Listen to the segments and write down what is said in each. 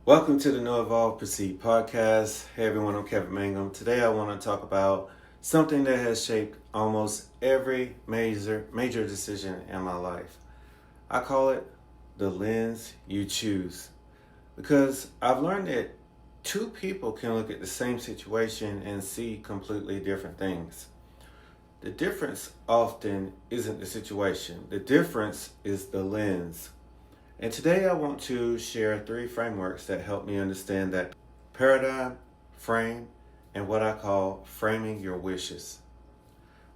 Welcome to the No Evolve Proceed podcast. Hey everyone, I'm Kevin Mangum. Today I want to talk about something that has shaped almost every major decision in my life. I call it the lens you choose. Because I've learned that two people can look at the same situation and see completely different things. The difference often isn't the situation. The difference is the lens. And today I want to share three frameworks that help me understand that paradigm, frame, and what I call framing your wishes.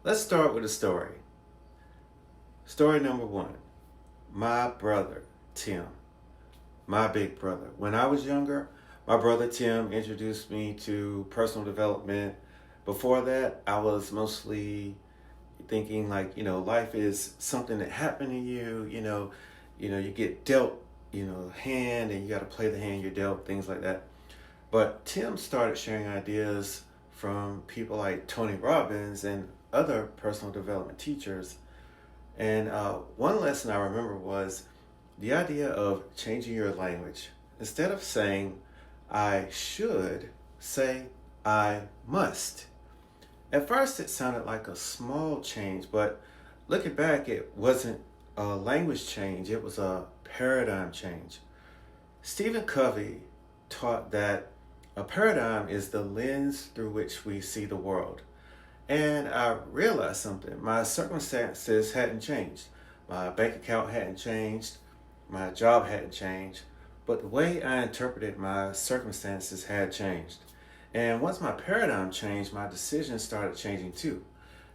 Let's start with a story. Story number one, my brother, Tim, my big brother. When I was younger, my brother Tim introduced me to personal development. Before that, I was mostly thinking life is something that happened to you, you get dealt, hand and you got to play the hand you're dealt, things like that. But Tim started sharing ideas from people like Tony Robbins and other personal development teachers. And one lesson I remember was the idea of changing your language. Instead of saying, I should, say, I must. At first, it sounded like a small change, but looking back, it wasn't a language change, it was a paradigm change. Stephen Covey taught that a paradigm is the lens through which we see the world. And I realized something. My circumstances hadn't changed. My bank account hadn't changed. My job hadn't changed. But the way I interpreted my circumstances had changed. And once my paradigm changed, my decisions started changing too.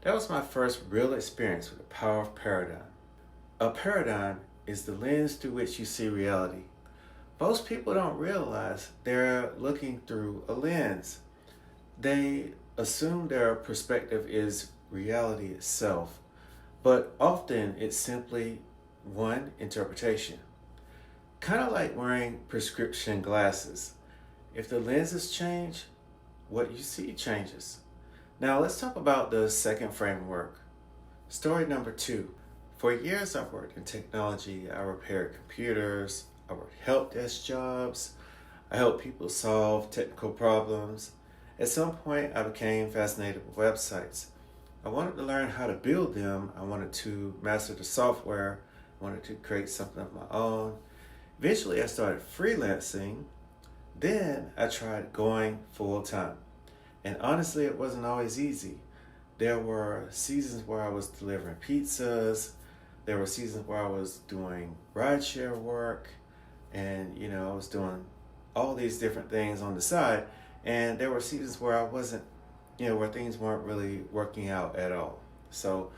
That was my first real experience with the power of paradigm. A paradigm is the lens through which you see reality. Most people don't realize they're looking through a lens. They assume their perspective is reality itself, but often it's simply one interpretation. Kind of like wearing prescription glasses. If the lenses change, what you see changes. Now let's talk about the second framework. Story number two. For years I've worked in technology. I repaired computers, I worked help desk jobs, I helped people solve technical problems. At some point I became fascinated with websites. I wanted to learn how to build them. I wanted to master the software. I wanted to create something of my own. Eventually I started freelancing. Then I tried going full time. And honestly, it wasn't always easy. There were seasons where I was delivering pizzas. There were seasons where I was doing rideshare work. And, I was doing all these different things on the side. And there were seasons where I wasn't, where things weren't really working out at all. So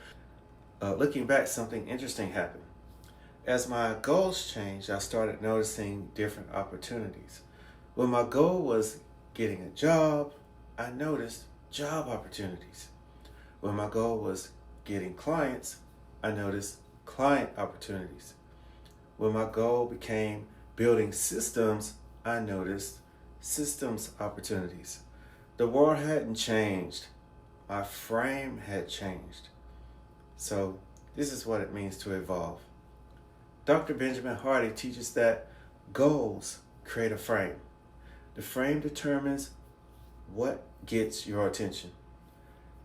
looking back, something interesting happened. As my goals changed, I started noticing different opportunities. When my goal was getting a job, I noticed job opportunities. When my goal was getting clients, I noticed client opportunities. When my goal became building systems, I noticed systems opportunities. The world hadn't changed. My frame had changed. So this is what it means to evolve. Dr. Benjamin Hardy teaches that goals create a frame. The frame determines what gets your attention.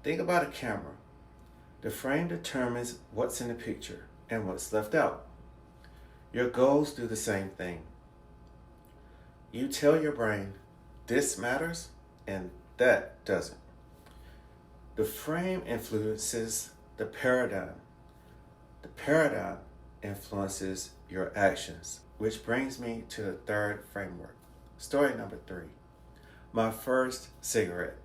Think about a camera. The frame determines what's in the picture and what's left out. Your goals do the same thing. You tell your brain, this matters and that doesn't. The frame influences the paradigm. The paradigm influences your actions, which brings me to the third framework. Story number three. My first cigarette.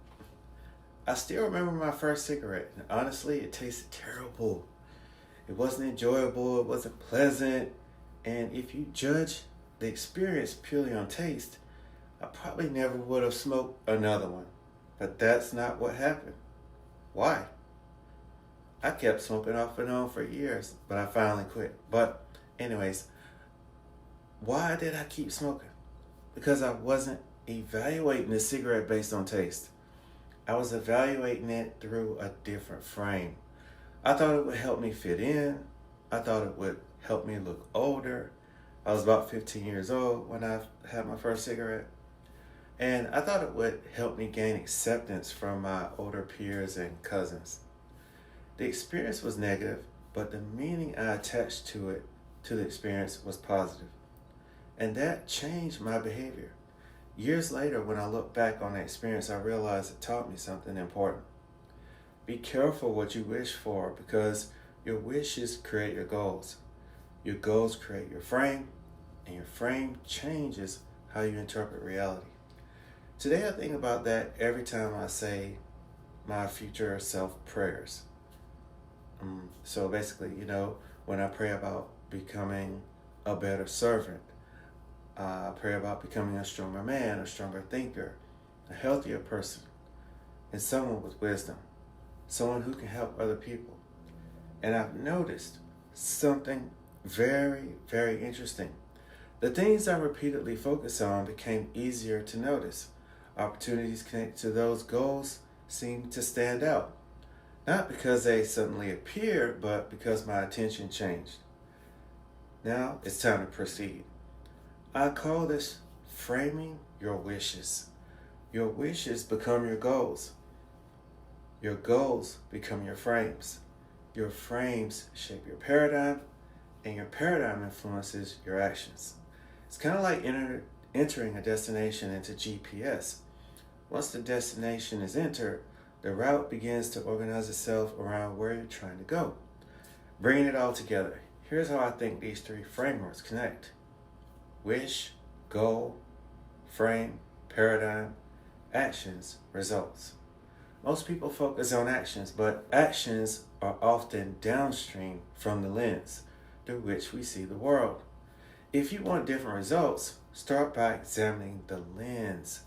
I still remember my first cigarette, and honestly, it tasted terrible. It wasn't enjoyable, it wasn't pleasant, and if you judge the experience purely on taste, I probably never would have smoked another one. But that's not what happened. Why? I kept smoking off and on for years, but I finally quit. But anyways, why did I keep smoking? Because I wasn't evaluating the cigarette based on taste. I was evaluating it through a different frame. I thought it would help me fit in. I thought it would help me look older. I was about 15 years old when I had my first cigarette. And I thought it would help me gain acceptance from my older peers and cousins. The experience was negative, but the meaning I attached to the experience, was positive. And that changed my behavior. Years later, when I look back on the experience, I realized it taught me something important. Be careful what you wish for because your wishes create your goals. Your goals create your frame, and your frame changes how you interpret reality. Today, I think about that every time I say my future self prayers. So basically, when I pray about becoming a better servant, I pray about becoming a stronger man, a stronger thinker, a healthier person, and someone with wisdom, someone who can help other people. And I've noticed something very, very interesting. The things I repeatedly focus on became easier to notice. Opportunities connected to those goals seem to stand out. Not because they suddenly appeared, but because my attention changed. Now it's time to proceed. I call this framing your wishes. Your wishes become your goals. Your goals become your frames. Your frames shape your paradigm, and your paradigm influences your actions. It's kind of like entering a destination into GPS. Once the destination is entered, the route begins to organize itself around where you're trying to go. Bringing it all together, here's how I think these three frameworks connect. Wish, goal, frame, paradigm, actions, results. Most people focus on actions, but actions are often downstream from the lens through which we see the world. If you want different results, start by examining the lens.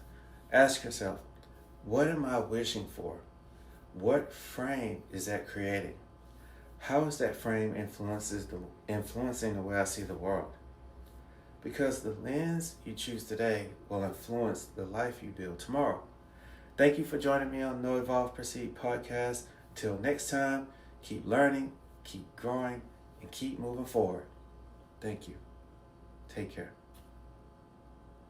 Ask yourself, what am I wishing for? What frame is that creating? How is that frame influencing the way I see the world? Because the lens you choose today will influence the life you build tomorrow. Thank you for joining me on No Evolve Proceed podcast. Till next time, keep learning, keep growing, and keep moving forward. Thank you. Take care.